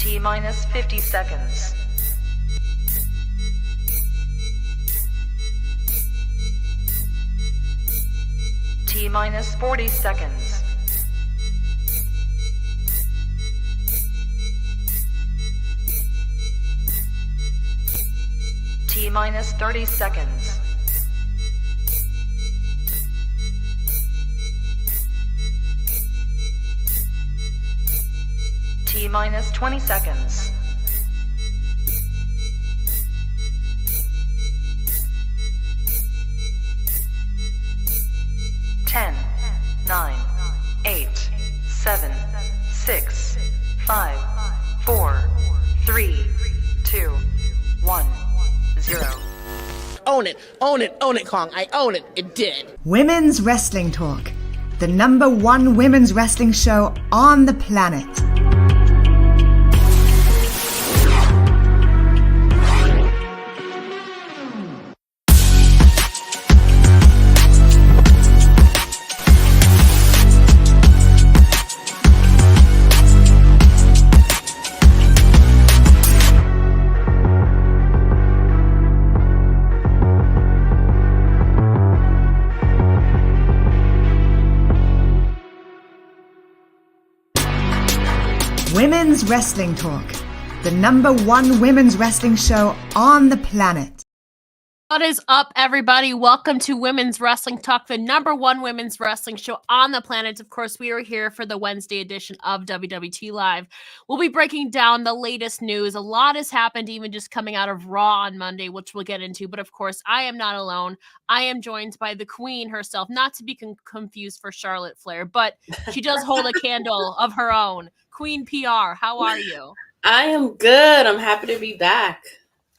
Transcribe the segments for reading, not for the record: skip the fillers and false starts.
T minus 50 seconds. T minus 40 seconds. T minus 30 seconds. T minus 20 seconds. Ten, 9, 8, 7, 6, 5, 4, 3, 2, 1, 0. Own it, own it, own it, Kong. I own it. It did. Women's Wrestling Talk, the #1 women's wrestling show on the planet. Women's Wrestling Talk, the #1 women's wrestling show on the planet. What is up, everybody? Welcome to Women's Wrestling Talk, the #1 women's wrestling show on the planet. Of course, we are here for the Wednesday edition of WWT Live. We'll be breaking down the latest news. A lot has happened, even just coming out of Raw on Monday, which we'll get into. But of course, I am not alone. I am joined by the queen herself, not to be confused for Charlotte Flair, but she does hold a candle of her own. Queen PR, how are you? I am good. I'm happy to be back.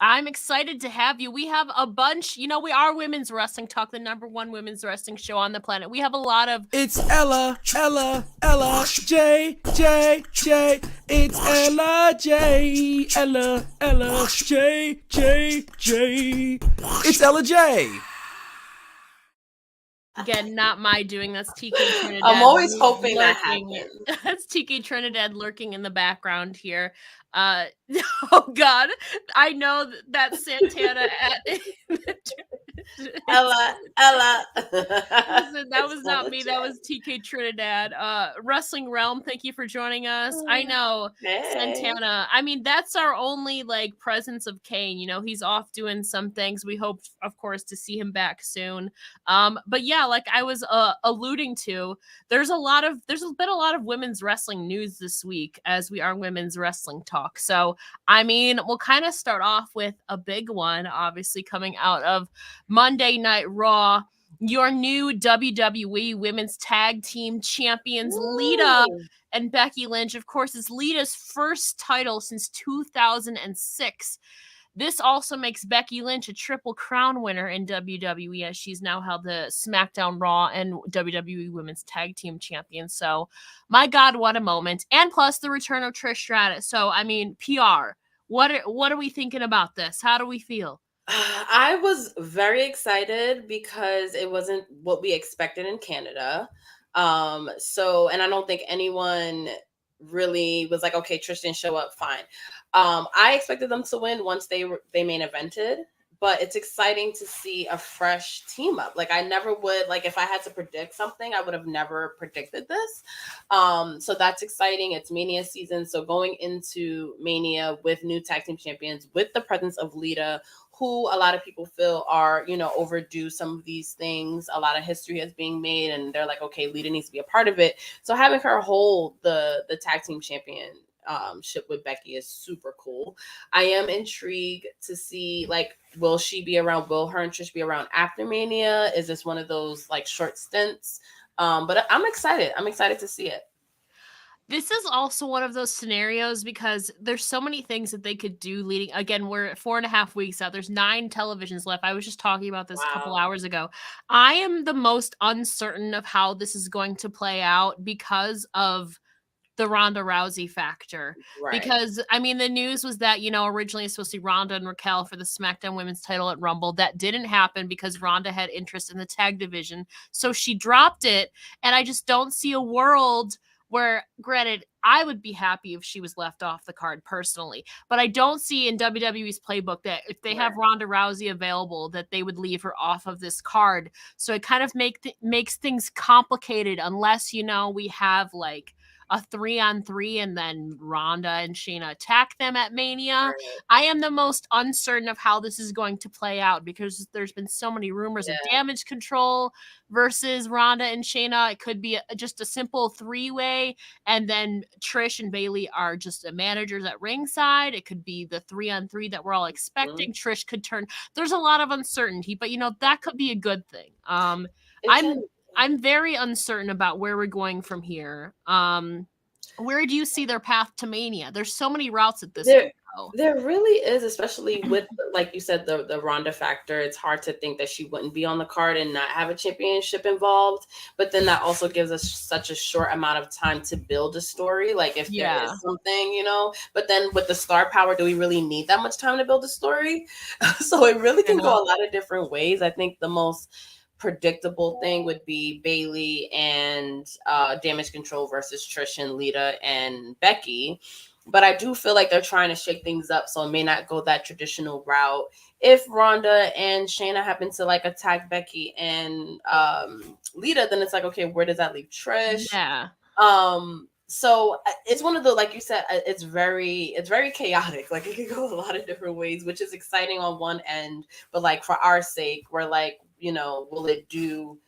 I'm excited to have you. We have a bunch, we are Women's Wrestling Talk, the #1 women's wrestling show on the planet. We have a lot of... It's Ella, J. It's Ella, J. Ella, J. It's Ella J. Again, not my doing. That's TK Trinidad. I'm always hoping that happens. That's TK Trinidad lurking in the background here. Oh God, I know that Santana at Ella. Listen, that was not me. That was TK Trinidad. Wrestling Realm, thank you for joining us. I know Santana. I mean, that's our only presence of Kane. He's off doing some things. We hope, of course, to see him back soon. But yeah, like I was alluding to, there's been a lot of women's wrestling news this week as we are Women's Wrestling Talk. So, I mean, we'll kind of start off with a big one, obviously coming out of Monday Night Raw. Your new WWE Women's Tag Team Champions, Lita and Becky Lynch. Of course, is Lita's first title since 2006. This also makes Becky Lynch a Triple Crown winner in WWE, as she's now held the SmackDown, Raw, and WWE Women's Tag Team Champion. So, my God, what a moment. And plus the return of Trish Stratus. So, I mean, PR. What are we thinking about this? How do we feel? I was very excited because it wasn't what we expected in Canada. And I don't think anyone really was like, okay, Trish didn't show up, fine. I expected them to win once they main evented, but it's exciting to see a fresh team up. I never would, if I had to predict something, I would have never predicted this. So that's exciting. It's Mania season. So going into Mania with new tag team champions, with the presence of Lita, who a lot of people feel are, overdue some of these things. A lot of history is being made, and they're like, okay, Lita needs to be a part of it. So having her hold the tag team championship with Becky is super cool. I am intrigued to see, will she be around? Will her and Trish be around after Mania? Is this one of those short stints? But I'm excited. I'm excited to see it. This is also one of those scenarios because there's so many things that they could do leading. Again, we're 4.5 weeks out. There's 9 televisions left. I was just talking about this a couple hours ago. I am the most uncertain of how this is going to play out because of the Ronda Rousey factor. Right. Because, I mean, the news was that, originally it was supposed to be Ronda and Raquel for the SmackDown Women's title at Rumble. That didn't happen because Ronda had interest in the tag division. So she dropped it. And I just don't see a world where, granted, I would be happy if she was left off the card personally. But I don't see in WWE's playbook that if they have Ronda Rousey available, that they would leave her off of this card. So it kind of makes things complicated unless, we have like a 3-on-3 and then Ronda and Shayna attack them at Mania. Right. I am the most uncertain of how this is going to play out because there's been so many rumors of Damage Control versus Ronda and Shayna. It could be just a simple 3-way, and then Trish and Bayley are just the managers at ringside. It could be the 3-on-3 that we're all expecting. Trish could turn. There's a lot of uncertainty, but that could be a good thing. I'm very uncertain about where we're going from here. Where do you see their path to Mania? There's so many routes at this point. There really is, especially with, like you said, the Ronda factor. It's hard to think that she wouldn't be on the card and not have a championship involved. But then that also gives us such a short amount of time to build a story. Like if there is something, But then with the star power, do we really need that much time to build a story? So it really can go a lot of different ways. I think the most predictable thing would be Bayley and Damage Control versus Trish and Lita and Becky. But I do feel like they're trying to shake things up, so it may not go that traditional route. If Ronda and Shayna happen to like attack Becky and Lita, then it's like, okay, where does that leave Trish? Yeah. So it's one of the, like you said, it's very chaotic. Like it can go a lot of different ways, which is exciting on one end. But like for our sake, we're like, will it do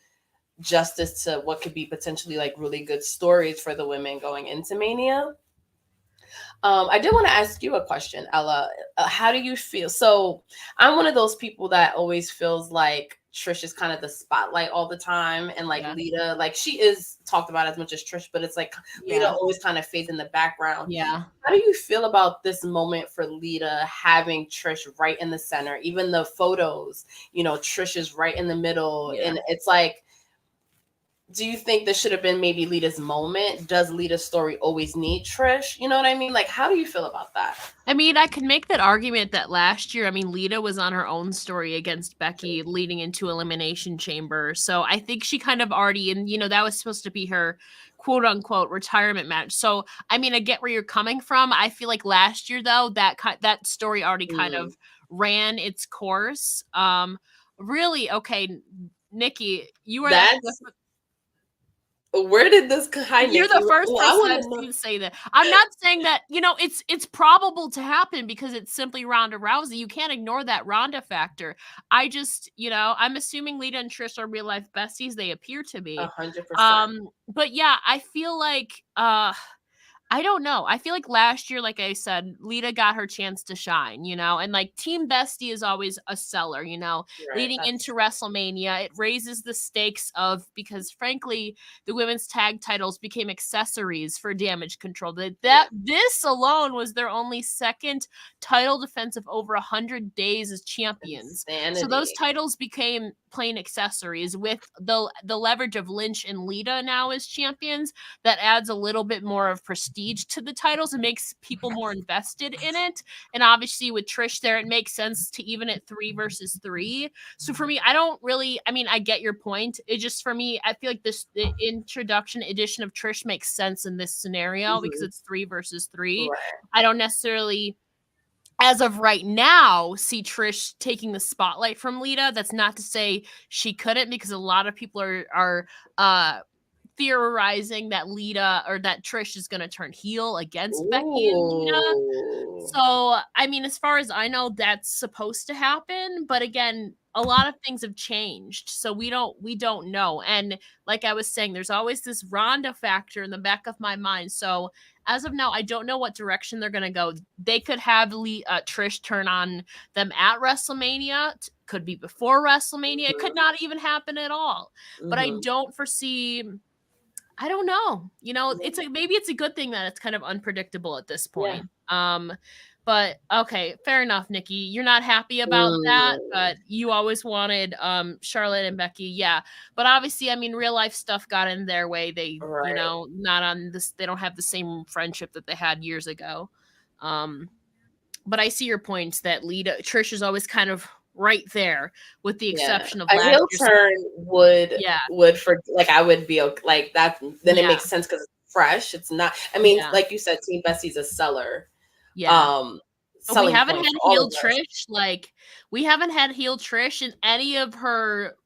justice to what could be potentially like really good stories for the women going into Mania? I did want to ask you a question, Ella. How do you feel? So I'm one of those people that always feels like Trish is kind of the spotlight all the time. And like Lita, like she is talked about as much as Trish, but it's like Lita always kind of fades in the background. Yeah. How do you feel about this moment for Lita having Trish right in the center? Even the photos, Trish is right in the middle. Yeah. And it's like, do you think this should have been maybe Lita's moment? Does Lita's story always need Trish? You know what I mean? Like, how do you feel about that? I mean, I could make that argument that last year, Lita was on her own story against Becky leading into Elimination Chamber. So I think she kind of already, and that was supposed to be her quote unquote retirement match. So, I get where you're coming from. I feel like last year though, that story already kind of ran its course. Really, okay, Nikki, you are where did this kind? You're the first person I've seen say that. I'm not saying that, it's probable to happen because it's simply Ronda Rousey. You can't ignore that Ronda factor. I just, I'm assuming Lita and Trish are real life besties. They appear to be. 100%. But yeah, I feel like I don't know. I feel like last year, like I said, Lita got her chance to shine, and like Team Bestie is always a seller, leading into WrestleMania. It raises the stakes because frankly, the women's tag titles became accessories for Damage Control. This alone was their only second title defense of over 100 days as champions. Insanity. So those titles became plain accessories with the leverage of Lynch and Lita now as champions. That adds a little bit more of prestige to the titles and makes people more invested in it. And obviously with Trish there, it makes sense to even it 3 versus 3. So for me, I don't really, I get your point. It just, for me, I feel like the introduction edition of Trish makes sense in this scenario because it's 3 versus 3. Right. I don't necessarily, as of right now, see Trish taking the spotlight from Lita. That's not to say she couldn't, because a lot of people are theorizing that Lita or that Trish is going to turn heel against Becky and Lita. So, as far as I know, that's supposed to happen. But again, a lot of things have changed. So we don't know. And like I was saying, there's always this Ronda factor in the back of my mind. So as of now, I don't know what direction they're going to go. They could have Trish turn on them at WrestleMania. Could be before WrestleMania. It could not even happen at all. But I don't foresee... I don't know. Maybe it's a good thing that it's kind of unpredictable at this point. Yeah. But okay, fair enough, Nikki. You're not happy about that, but you always wanted Charlotte and Becky. Yeah. But obviously, real life stuff got in their way. They, not on this, they don't have the same friendship that they had years ago. But I see your points that Trish is always kind of right there, with the exception of a heel turn would for, like, I would be okay, like that. Then it makes sense because fresh. It's not. I mean, Yeah. like you said, Team Bessie's a seller. Yeah. We Selling haven't point had for all heel of us. Trish. Like, we haven't had heel Trish in any of her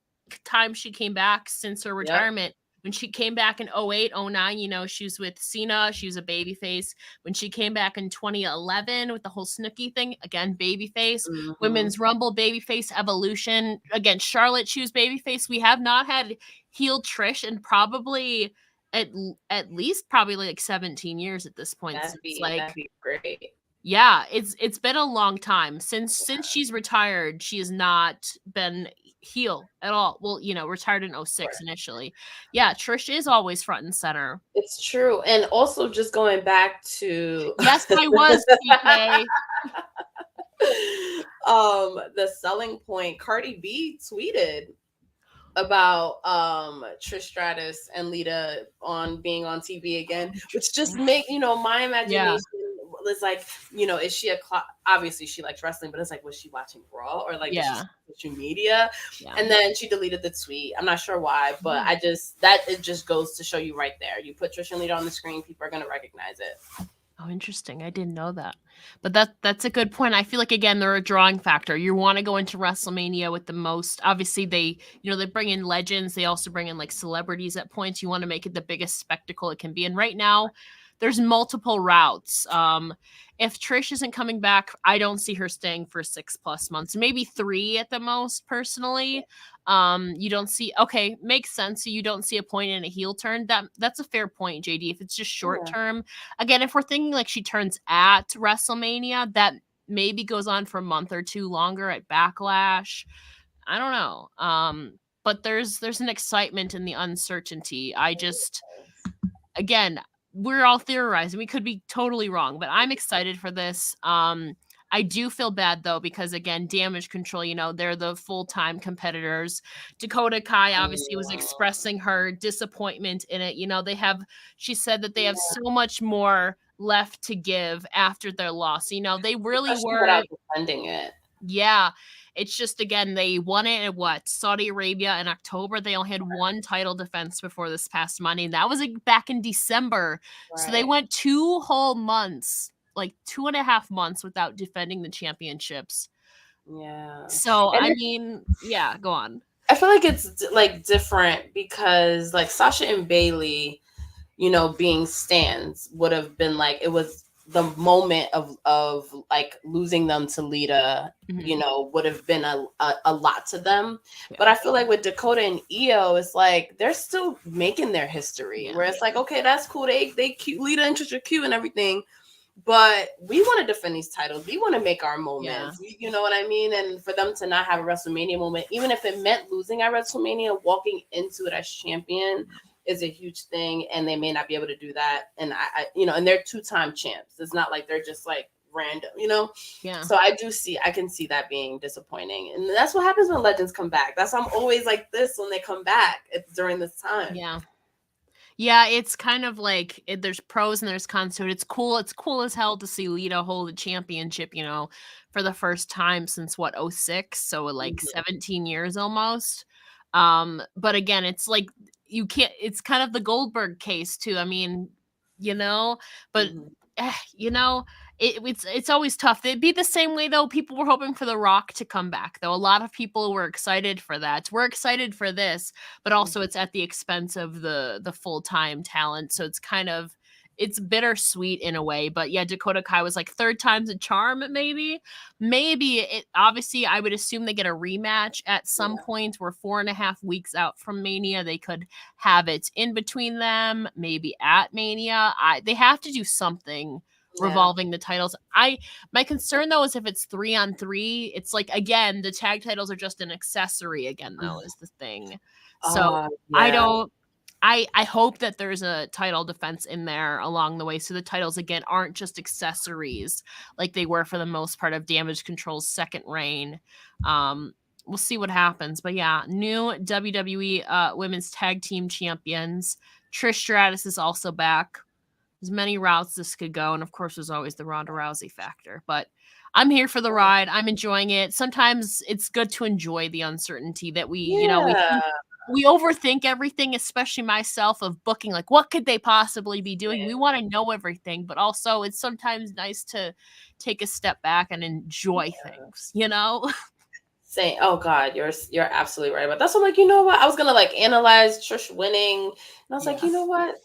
time she came back since her retirement. When she came back in 08, 09, you know, she was with Cena. She was a babyface. When she came back in 2011 with the whole Snooki thing, again, babyface. Women's Rumble, babyface. Evolution. Again, Charlotte, she was babyface. We have not had heel Trish in probably at least probably like 17 years at this point. That'd It's be great. yeah, it's been a long time since she's retired. She has not been heel at all. Well, you know, retired in 06 initially. Yeah, Trish is always front and center. It's true. And also just going back to Yes, I was PK. The selling point, Cardi B tweeted about Trish Stratus and Lita being on TV again, which just make, you know, my imagination was like, you know, is she obviously she likes wrestling, but it's like, was she watching Raw or like social media? And then she deleted the tweet. I'm not sure why, but it just goes to show you right there. You put Trish and Lita on the screen, people are gonna recognize it. Oh, interesting. I didn't know that. But that's a good point. I feel like, again, they're a drawing factor. You want to go into WrestleMania with the most. Obviously, they bring in legends. They also bring in like celebrities at points. You want to make it the biggest spectacle it can be. And right now, there's multiple routes. If Trish isn't coming back, I don't see her staying for 6+ months, maybe 3 at the most, personally. You don't see, okay, makes sense. So you don't see a point in a heel turn. That's a fair point, JD. If it's just short term, again, if we're thinking like she turns at WrestleMania, that maybe goes on for a month or 2 longer at Backlash. I don't know. But there's an excitement in the uncertainty. Again, we're all theorizing. We could be totally wrong, but I'm excited for this. I do feel bad though, because again, Damage Control, you know, they're the full-time competitors. Dakota Kai obviously was expressing her disappointment in it. You know, she said that they have so much more left to give after their loss. You know, they really were defending it. Yeah. It's just, again, they won it at Saudi Arabia in October. They only had 1 title defense before this past Monday, and that was back in December. Right. So they went 2 whole months, like 2.5 months without defending the championships. Yeah. So, I mean, yeah, go on. I feel like it's like different because like Sasha and Bailey, you know, being stands would have been like, it was the moment of like losing them to Lita, you know, would have been a lot to them. Yeah. But I feel like with Dakota and Io, it's like they're still making their history. Where it's like, okay, that's cool. They cute, Lita and Trish are cute and everything, but we want to defend these titles. We want to make our moments. Yeah. You know what I mean? And for them to not have a WrestleMania moment, even if it meant losing at WrestleMania, walking into it as champion is a huge thing, and they may not be able to do that. And I you know, and they're 2-time champs. It's not like they're just like random, you know? Yeah. So I can see that being disappointing. And that's what happens when legends come back. That's why I'm always like this when they come back. It's during this time. Yeah. Yeah, it's kind of like there's pros and there's cons to it. It's cool. It's cool as hell to see Lita hold the championship, you know, for the first time since 06. So like 17 years almost. But again, it's like it's kind of the Goldberg case too. I mean, you know, but you know, it's always tough. It'd be the same way though. People were hoping for The Rock to come back though. A lot of people were excited for that. We're excited for this, but also it's at the expense of the full-time talent. So it's bittersweet in a way. But yeah, Dakota Kai was like 3rd time's a charm, maybe it obviously I would assume they get a rematch at some point. We're 4.5 weeks out from Mania. They could have it in between them, maybe at Mania. They have to do something revolving the titles. My concern though is if it's 3-on-3, it's like, again, the tag titles are just an accessory again though, is the thing. So I hope that there's a title defense in there along the way. So the titles, again, aren't just accessories like they were for the most part of Damage Control's second reign. We'll see what happens. But yeah, new WWE Women's Tag Team Champions. Trish Stratus is also back. There's many routes this could go. And of course, there's always the Ronda Rousey factor. But I'm here for the ride. I'm enjoying it. Sometimes it's good to enjoy the uncertainty that we, you know, we overthink everything, especially myself, of booking, like, what could they possibly be doing? We want to know everything, but also it's sometimes nice to take a step back and enjoy things, you know? Saying, oh God, you're absolutely right. But that's what I'm like, you know what? I was gonna like analyze Trish winning, and I was like, you know what?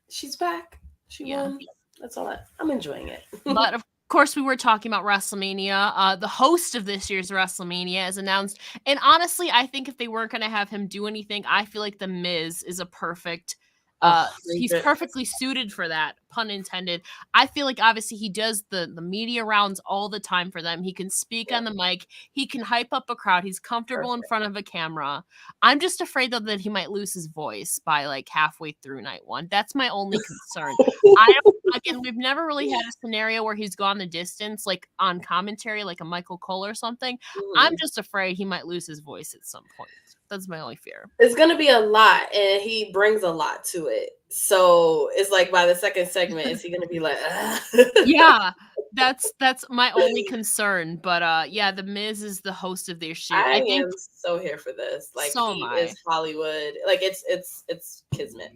She's back. She won. That's all. I'm enjoying it. But of course, we were talking about WrestleMania. The host of this year's WrestleMania is announced, and honestly, I think if they weren't going to have him do anything, I feel like The Miz is a perfect. He's perfectly suited for that, pun intended. I feel like obviously he does the media rounds all the time for them. He can speak on the mic. He can hype up a crowd. He's comfortable in front of a camera. I'm just afraid though that he might lose his voice by like halfway through night one. That's my only concern. Again, we've never really had a scenario where he's gone the distance, like on commentary, like a Michael Cole or something. I'm just afraid he might lose his voice at some point. That's my only fear. It's going to be a lot, and he brings a lot to it. So it's like by the second segment, is he going to be like, yeah, that's my only concern. But yeah, The Miz is the host of their show. I am so here for this. Like, so he is Hollywood. Like, it's kismet.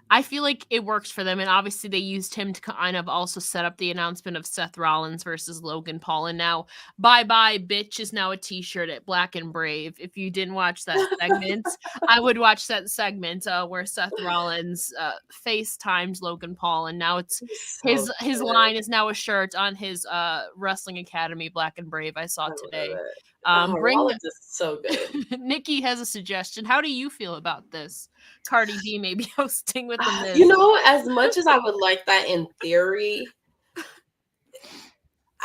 I feel like it works for them, and obviously they used him to kind of also set up the announcement of Seth Rollins versus Logan Paul, and now "Bye Bye Bitch" is now a T-shirt at Black and Brave. If you didn't watch that segment, I would watch that segment where Seth Rollins FaceTimes Logan Paul, and now it's his line is now a shirt on his Wrestling Academy Black and Brave. I saw today. Rollins is so good. Nikki has a suggestion. How do you feel about this? Cardi B maybe hosting with The Miz. You know, as much as I would like that in theory,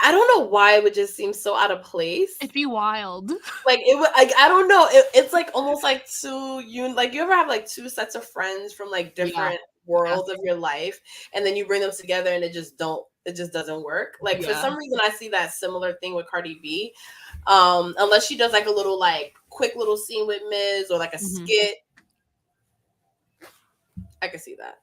I don't know why it would just seem so out of place. It'd be wild. Like it would. Like I don't know. It's like almost like you ever have like two sets of friends from like different worlds of your life, and then you bring them together and it just doesn't work. Like for some reason, I see that similar thing with Cardi B. Unless she does like a little like quick little scene with Miz or like a skit. I can see that.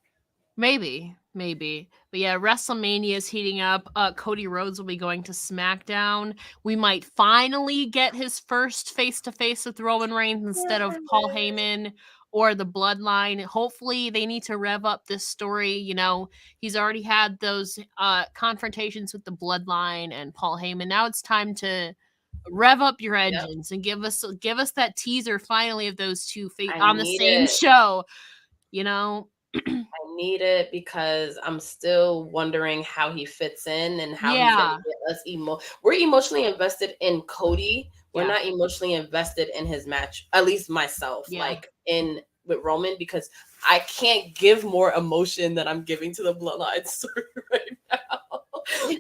Maybe. But yeah, WrestleMania is heating up. Cody Rhodes will be going to SmackDown. We might finally get his first face-to-face with Roman Reigns instead of Paul Heyman or the Bloodline. Hopefully they need to rev up this story. You know, he's already had those confrontations with the Bloodline and Paul Heyman. Now it's time to rev up your engines and give us that teaser finally of those two on the same show. You know, I need it because I'm still wondering how he fits in and how he's going to get us We're emotionally invested in Cody. We're not emotionally invested in his match. At least myself, like with Roman, because I can't give more emotion than I'm giving to the Bloodline story right now.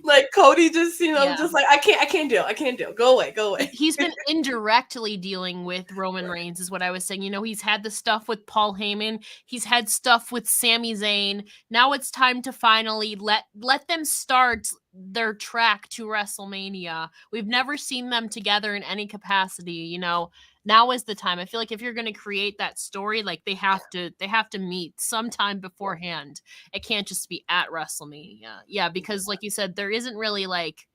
Like Cody just, I'm just like, I can't deal. Go away. He's been indirectly dealing with Roman Reigns is what I was saying. You know, he's had the stuff with Paul Heyman. He's had stuff with Sami Zayn. Now it's time to finally let them start their track to WrestleMania. We've never seen them together in any capacity, you know. Now is the time. I feel like if you're going to create that story, like they have to meet sometime beforehand. It can't just be at WrestleMania. Yeah, because like you said, there isn't really like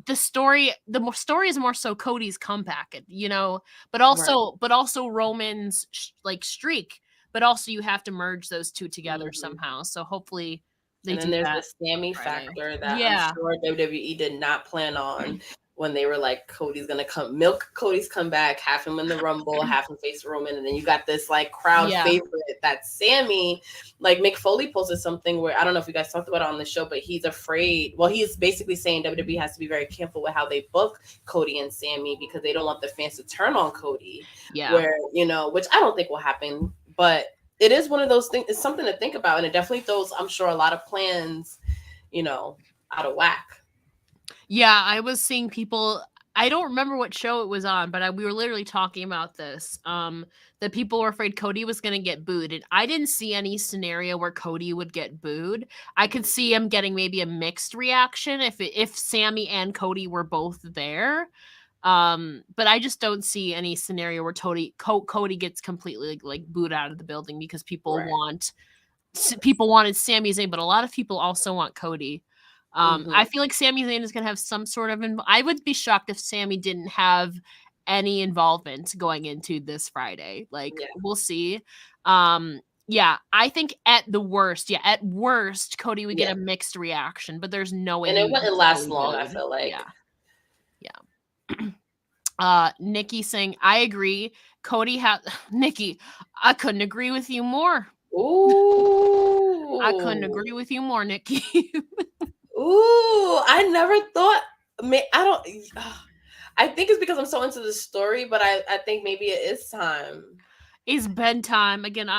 the story. The story is more so Cody's comeback, you know, but also Roman's like streak. But also you have to merge those two together somehow. So hopefully they do that. And then there's the Sami factor that I'm sure WWE did not plan on. When they were like, Cody's gonna milk Cody's comeback, have him in the Rumble, have him face Roman, and then you got this like crowd favorite that Sami, like Mick Foley posted something where I don't know if you guys talked about it on the show, but he's afraid. Well, he's basically saying WWE has to be very careful with how they book Cody and Sami because they don't want the fans to turn on Cody. Yeah, where which I don't think will happen, but it is one of those things. It's something to think about, and it definitely throws, I'm sure, a lot of plans, out of whack. Yeah, I was seeing people, I don't remember what show it was on, but we were literally talking about this, that people were afraid Cody was going to get booed. And I didn't see any scenario where Cody would get booed. I could see him getting maybe a mixed reaction if Sami and Cody were both there. But I just don't see any scenario where Cody gets completely like booed out of the building because people wanted Sami Zayn, but a lot of people also want Cody. I feel like Sami Zayn is going to have some sort of I would be shocked if Sami didn't have any involvement going into this Friday. Like, we'll see. Yeah, I think at worst, Cody would get a mixed reaction, but there's no way. And it wouldn't last long, I feel like. Yeah. Nikki saying, I agree. Cody has Nikki, I couldn't agree with you more. Ooh. I couldn't agree with you more, Nikki. Ooh, I never thought. I think it's because I'm so into the story, but I think maybe it is time. It's bedtime again.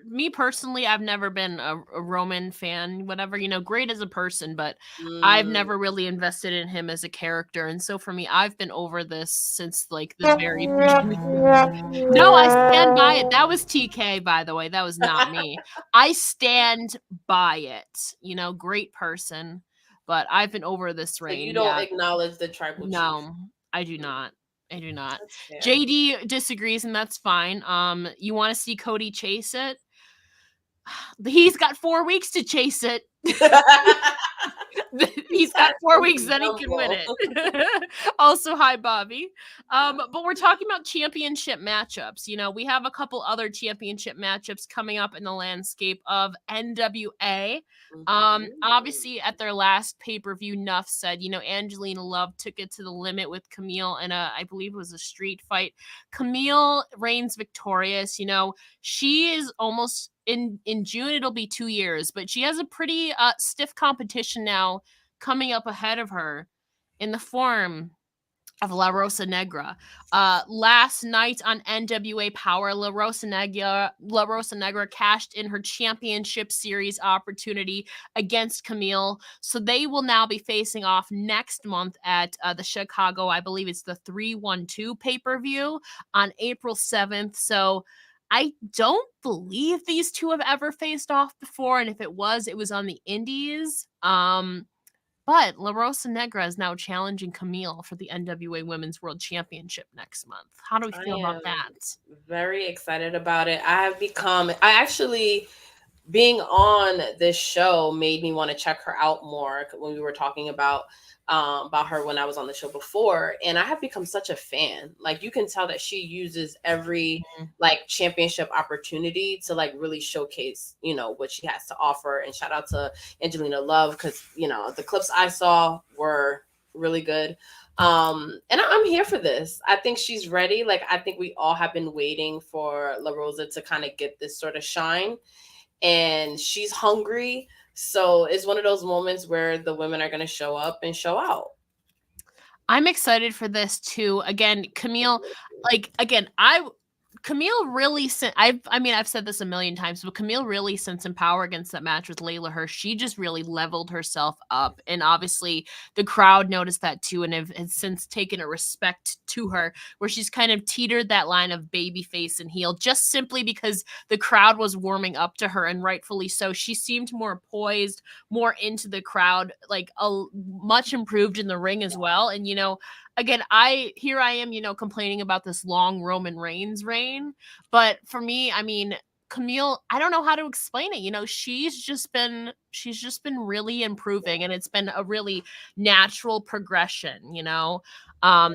Me personally, I've never been a Roman fan. Whatever, great as a person, but I've never really invested in him as a character. And so for me, I've been over this since like the very beginning. No, I stand by it. That was TK, by the way. That was not me. I stand by it. Great person, but I've been over this reign. So you don't acknowledge the tribal chief? No, I do not. JD disagrees, and that's fine. You want to see Cody chase it? He's got 4 weeks to chase it. He's got 4 weeks, then he can win it. Also, hi, Bobby. But we're talking about championship matchups. We have a couple other championship matchups coming up in the landscape of NWA. Obviously, at their last pay-per-view, Nuff said, Angelina Love took it to the limit with Camille in I believe it was a street fight. Camille reigns victorious. She is almost in June, it'll be 2 years, but she has a pretty stiff competition now coming up ahead of her in the form of La Rosa Negra. Last night on NWA Power, La Rosa Negra cashed in her championship series opportunity against Camille. So they will now be facing off next month at the Chicago, I believe it's the 312 pay-per-view on April 7th. So I don't believe these two have ever faced off before, and if it was on the Indies. But La Rosa Negra is now challenging Camille for the NWA Women's World Championship next month. How do we feel about that? Very excited about it. Being on this show made me want to check her out more when we were talking about her when I was on the show before, and I have become such a fan. Like, you can tell that she uses every like championship opportunity to like really showcase what she has to offer. And shout out to Angelina Love, because the clips I saw were really good. And I'm here for this. I think she's ready. Like, I think we all have been waiting for La Rosa to kind of get this sort of shine, and she's hungry. So it's one of those moments where the women are going to show up and show out. I'm excited for this too. Again, Camille, Camille really sent, I've said this a million times, but Camille really sent some power against that match with Layla Hirsch. She just really leveled herself up. And obviously the crowd noticed that too, and has since taken a respect to her, where she's kind of teetered that line of babyface and heel, just simply because the crowd was warming up to her, and rightfully so. She seemed more poised, more into the crowd, like much improved in the ring as well. And, again, I am, complaining about this long Roman Reigns reign, but for me, Camille, I don't know how to explain it. She's just been really improving, and it's been a really natural progression.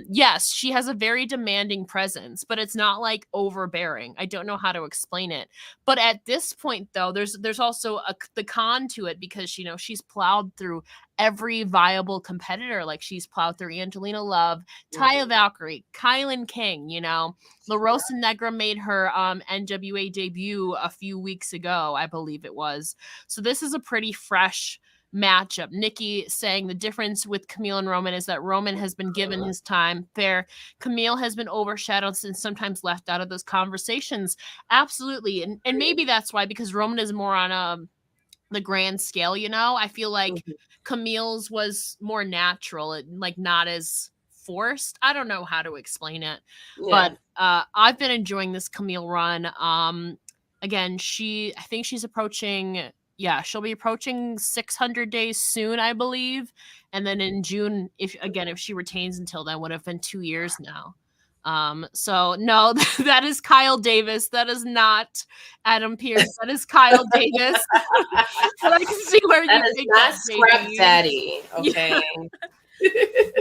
Yes, she has a very demanding presence, but it's not like overbearing. I don't know how to explain it, but at this point, though, there's also the con to it, because she's plowed through every viable competitor. Like, she's plowed through Angelina Love, Taya Valkyrie, Kylan King. La Rosa Negra made her NWA debut a few weeks ago, I believe it was. So this is a pretty fresh matchup. Nikki saying the difference with Camille and Roman is that Roman has been given his time. Fair. Camille has been overshadowed and sometimes left out of those conversations. Absolutely. And maybe that's why, because Roman is more on the grand scale. I feel like Camille's was more natural and like not as forced. I don't know how to explain it, but I've been enjoying this Camille run. Again, I think she's approaching. Yeah, she'll be approaching 600 days soon, I believe. And then in June, if she retains until then, would have been 2 years now. So no, that is Kyle Davis. That is not Adam Pearce. That is Kyle Davis. But I can see where that is not Scrap Daddy. Okay.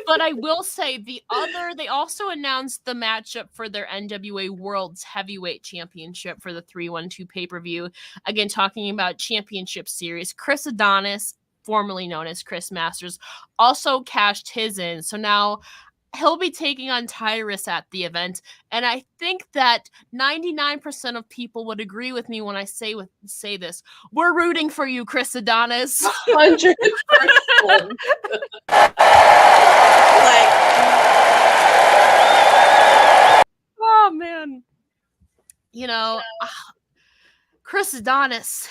But I will say they also announced the matchup for their NWA World's Heavyweight Championship for the 312 pay-per-view. Again, talking about championship series. Chris Adonis, formerly known as Chris Masters, also cashed his in. So now he'll be taking on Tyrus at the event. And I think that 99% of people would agree with me when I say this. We're rooting for you, Chris Adonis. 100%. Like, oh man. Chris Adonis,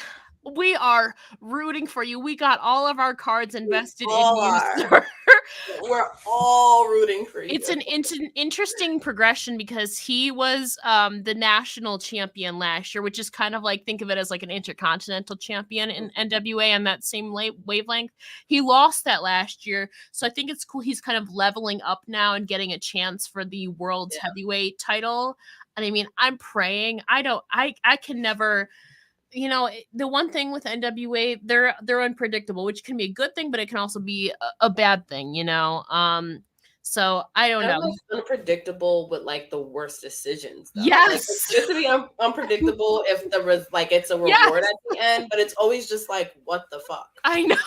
we are rooting for you. We got all of our cards invested in you, sir. We're all rooting for you. It's an interesting progression because he was the national champion last year, which is kind of like, think of it as like an intercontinental champion in NWA on that same wavelength. He lost that last year. So I think it's cool. He's kind of leveling up now and getting a chance for the world's heavyweight title. And I mean, I'm praying. I can never, the one thing with NWA, they're unpredictable, which can be a good thing, but it can also be a bad thing, So I don't know. Unpredictable with like the worst decisions. Though. Yes, like, it's just to be unpredictable if it's a reward at the end, but it's always just like, what the fuck? I know.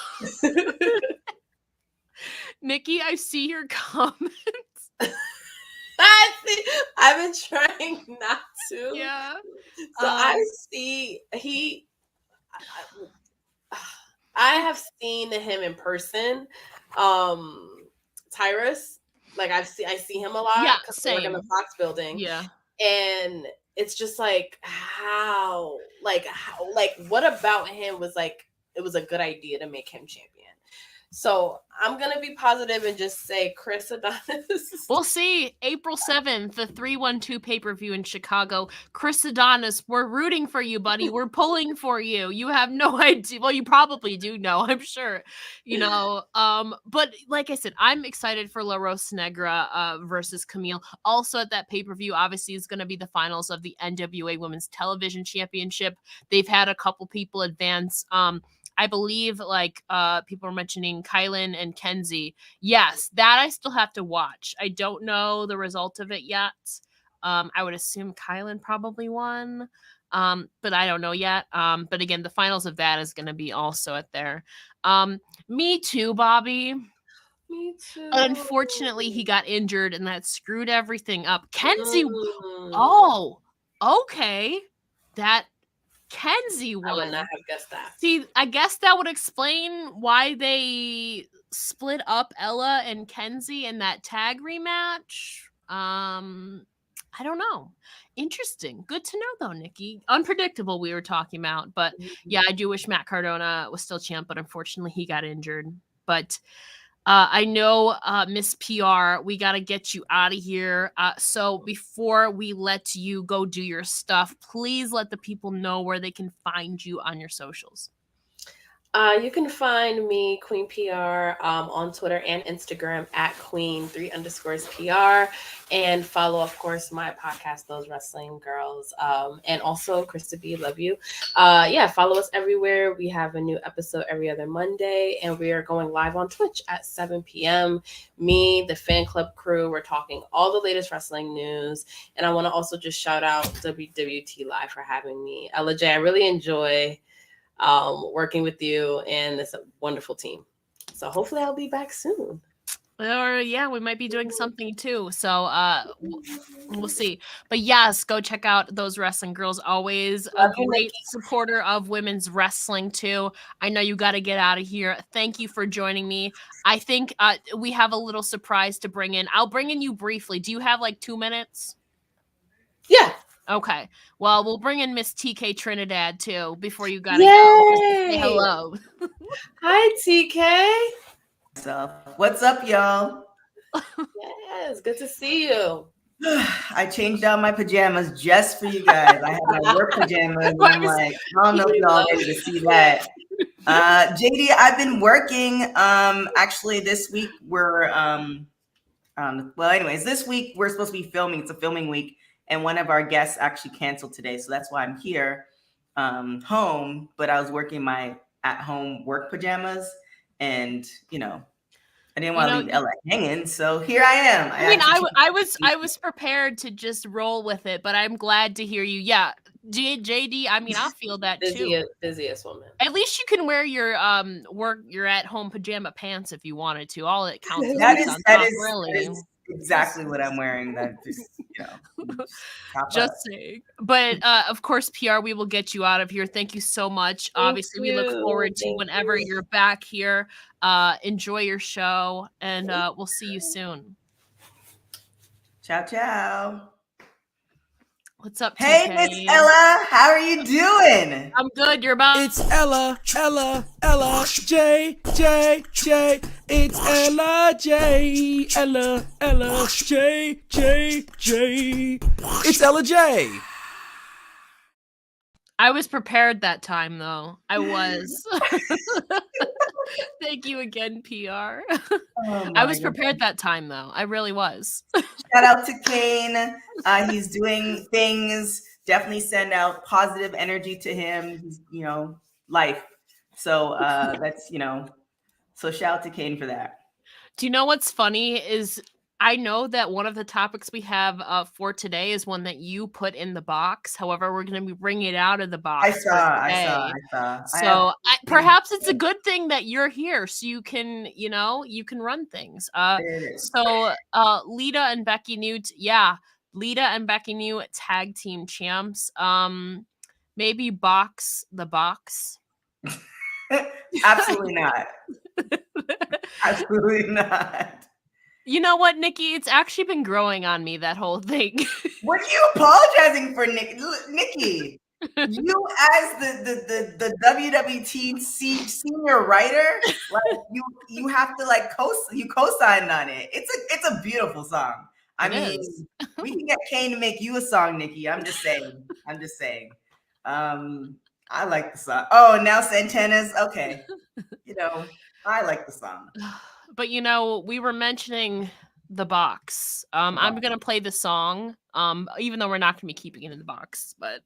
Nikki, I see your comments. I've been trying not to. Yeah. So I see I have seen him in person. Tyrus, like I see him a lot. Yeah, same. I work in the Fox building. Yeah. And it's just like how what about him was like it was a good idea to make him champion. So I'm going to be positive and just say Chris Adonis. We'll see. April 7th, the 312 pay-per-view in Chicago. Chris Adonis, we're rooting for you, buddy. We're pulling for you. You have no idea. Well, you probably do know, I'm sure. But like I said, I'm excited for La Rosa Negra versus Camille. Also at that pay-per-view, obviously, is going to be the finals of the NWA Women's Television Championship. They've had a couple people advance. I believe people are mentioning Kylan and Kenzie. Yes, that I still have to watch. I don't know the result of it yet. I would assume Kylan probably won, but I don't know yet. But again, the finals of that is going to be also at there. Me too, Bobby. Me too. Unfortunately, he got injured and that screwed everything up. Kenzie. Oh, okay. That Kenzie won. I would not have guessed that. See, I guess that would explain why they split up Ella and Kenzie in that tag rematch. I don't know. Interesting. Good to know, though, Nikki. Unpredictable, we were talking about. But yeah, I do wish Matt Cardona was still champ, but unfortunately he got injured. But I know, Miss PR, we got to get you out of here. So before we let you go do your stuff, please let the people know where they can find you on your socials. You can find me, Queen PR, on Twitter and Instagram at Queen3_PR, and follow, of course, my podcast, Those Wrestling Girls, and also Krista B, love you. Follow us everywhere. We have a new episode every other Monday, and we are going live on Twitch at 7 p.m. Me, the fan club crew, we're talking all the latest wrestling news, and I want to also just shout out WWT Live for having me. Ella J, I really enjoy working with you and this wonderful team. So hopefully I'll be back soon. Or we might be doing something too. So we'll see. But yes, go check out Those Wrestling Girls. Always a great supporter of women's wrestling too. I know you got to get out of here. Thank you for joining me. I think we have a little surprise to bring in. I'll bring in you briefly. Do you have like 2 minutes? Yeah. Okay. Well, we'll bring in Miss TK Trinidad too before you gotta go. Say hello. Hi, TK. What's up, y'all? Yes, good to see you. I changed out my pajamas just for you guys. I had my work pajamas. And I'm like, I don't know if y'all ready to see that. JD, I've been working. Actually, this week we're this week we're supposed to be filming. It's a filming week. And one of our guests actually canceled today. So that's why I'm here home. But I was working my at-home work pajamas. And, I didn't want to leave Ella hanging, so here I am. I was prepared to just roll with it, but I'm glad to hear you. Yeah, JD. I mean, I feel that too. Busiest woman. At least you can wear your your at home pajama pants if you wanted to. All it counts is that really. is exactly what I'm wearing. That just saying. But of course, PR, we will get you out of here. Thank you so much. Obviously, we look forward to whenever you're back here. Enjoy your show, and we'll see you soon. Ciao, ciao. What's up, Hey, TK? Miss Ella, how are you doing? I'm good. You're about. It's Ella, J. It's Ella, J. Ella, J. It's Ella J. I was prepared that time, though. I was. Thank you again, PR. I was prepared that time, though. I really was. Shout out to Kane. He's doing things. Definitely send out positive energy to him. He's, life. So that's, so shout out to Kane for that. Do you know what's funny is I know that one of the topics we have for today is one that you put in the box. However, we're going to be bringing it out of the box. I saw. So perhaps it's a good thing that you're here, so you can, you can run things. So Lita and Becky Newt, Lita and Becky Newt, tag team champs. Maybe box the box. Absolutely not. Absolutely not. You know what, Nikki? It's actually been growing on me, that whole thing. What are you apologizing for, Nikki? You as the WWT senior writer, like you have to co-sign on it. It's a beautiful song. I mean, we can get Kane to make you a song, Nikki. I'm just saying. I like the song. Oh, now Santana's okay. I like the song. But we were mentioning the box. I'm gonna play the song, even though we're not gonna be keeping it in the box, but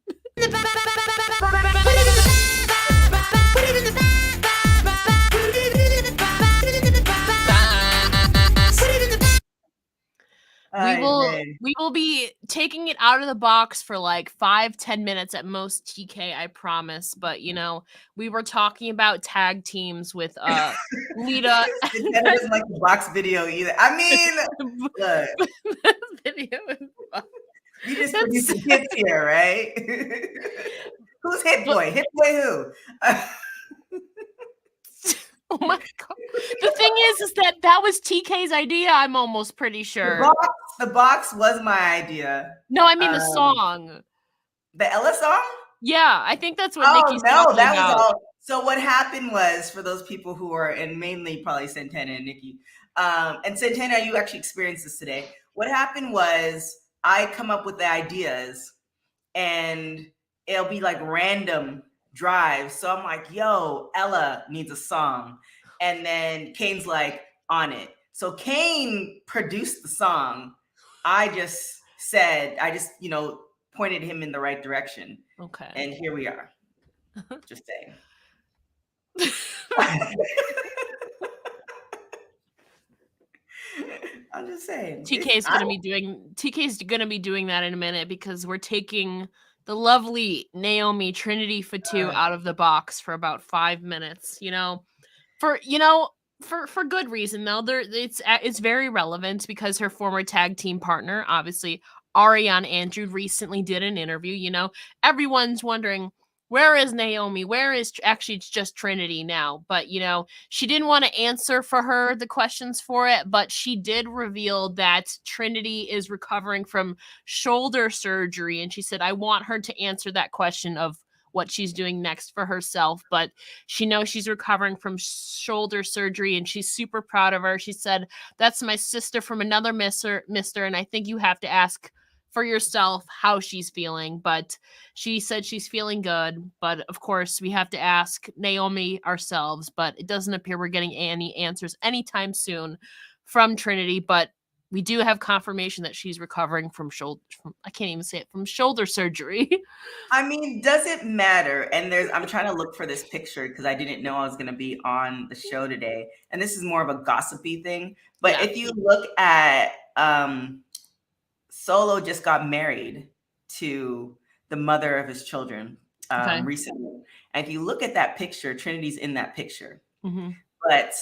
we will be taking it out of the box for like 5-10 minutes at most, TK, I promise. But we were talking about tag teams with Lita. That doesn't like the box video either. I mean, look, video you just producing hits here, right? Who's Hit Boy? Hit Boy who? Oh my god! The thing is that was TK's idea. I'm almost pretty sure. The box was my idea. No, I mean the song. The Ella song? Yeah, I think that's what Nikki's talking about. Was all. So what happened was, for those people who are, and mainly probably Santana and Nikki, and Santana, you actually experienced this today. What happened was I come up with the ideas, and it'll be like random drives. So I'm like, yo, Ella needs a song. And then Kane's like, on it. So Kane produced the song. I just pointed him in the right direction. Okay. And here we are. Just saying. I'm just saying. TK's gonna be doing that in a minute, because we're taking the lovely Naomi Trinity Fatu out of the box for about 5 minutes. For good reason though. It's very relevant because her former tag team partner, obviously Ariane Andrew, recently did an interview. Everyone's wondering, where is Naomi? Where is actually it's just Trinity now? But she didn't want to answer for her the questions for it, but she did reveal that Trinity is recovering from shoulder surgery, and she said, I want her to answer that question of what she's doing next for herself, but she knows she's recovering from shoulder surgery, and she's super proud of her. She said, that's my sister from another mister, and I think you have to ask for yourself how she's feeling. But she said she's feeling good, but of course we have to ask Naomi ourselves, but it doesn't appear we're getting any answers anytime soon from Trinity. But we do have confirmation that she's recovering from I can't even say it, from shoulder surgery. I mean, does it matter? And I'm trying to look for this picture because I didn't know I was going to be on the show today. And this is more of a gossipy thing. But if you look at Solo just got married to the mother of his children recently. And if you look at that picture, Trinity's in that picture. Mm-hmm. But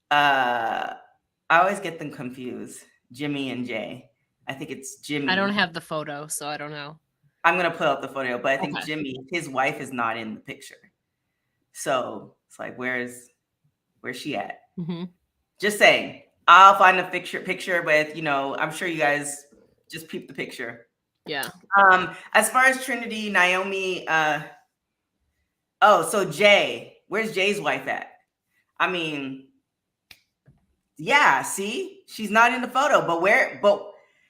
I always get them confused. Jimmy and Jay. I think it's Jimmy. I don't have the photo, so I don't know. I'm going to put up the photo, but I think Jimmy, his wife, is not in the picture. So it's like, where's she at? Mm-hmm. Just saying. I'll find a picture with, I'm sure you guys just peep the picture. Yeah. As far as Trinity, Naomi, so Jay, where's Jay's wife at? I mean, yeah, see, she's not in the photo, but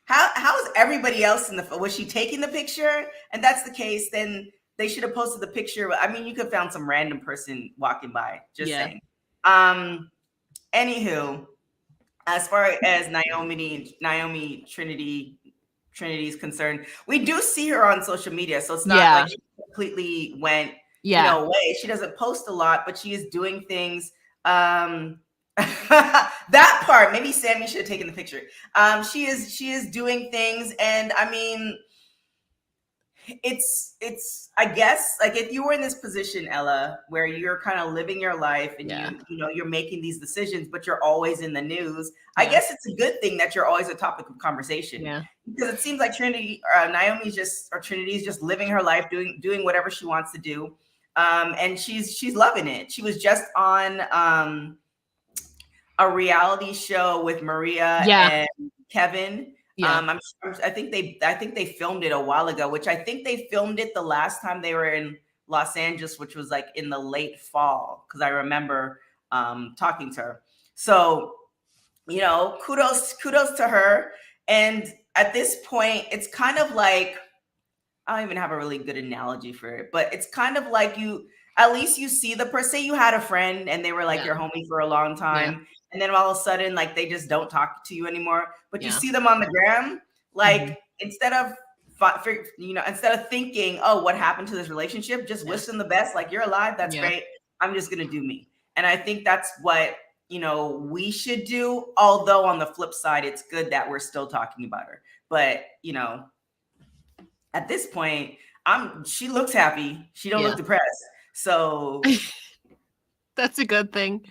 how is everybody else in the photo? Was she taking the picture? And that's the case, then they should have posted the picture. I mean, you could have found some random person walking by, just saying. Anywho, as far as Naomi Trinity's concerned, we do see her on social media, so it's not like she completely went away. She doesn't post a lot, but she is doing things. That part, maybe Sammy should have taken the picture. She is doing things, and I mean, it's I guess, like, if you were in this position, Ella, where you're kind of living your life and you're making these decisions, but you're always in the news, I guess it's a good thing that you're always a topic of conversation. Yeah. Because it seems like Trinity's just living her life, doing whatever she wants to do. And she's loving it. She was just on a reality show with Maria and Kevin. Yeah. I think they filmed it a while ago, which I think they filmed it the last time they were in Los Angeles, which was like in the late fall, because I remember talking to her. So, kudos to her. And at this point, it's kind of like, I don't even have a really good analogy for it, but it's kind of like at least you see the person. Say you had a friend and they were like your homie for a long time. And then all of a sudden, like, they just don't talk to you anymore, but you see them on the gram, like, instead of thinking, oh, what happened to this relationship? Just wish them the best. Like, you're alive. That's great. I'm just going to do me. And I think that's what, we should do. Although on the flip side, it's good that we're still talking about her. But, at this point, she looks happy. She don't look depressed. So that's a good thing.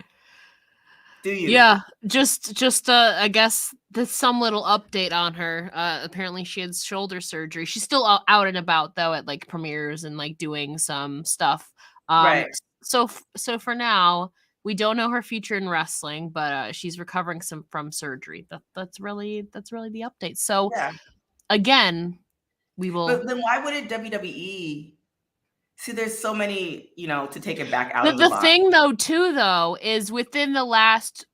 Do you? Yeah, just I guess there's some little update on her. Apparently she had shoulder surgery. She's still out and about though at like premieres and like doing some stuff. Right. So for now, we don't know her future in wrestling, but she's recovering from surgery. That's really the update. So again, we will. But then why wouldn't WWE? See, there's so many, to take it back out of the box. The thing, though, is within the last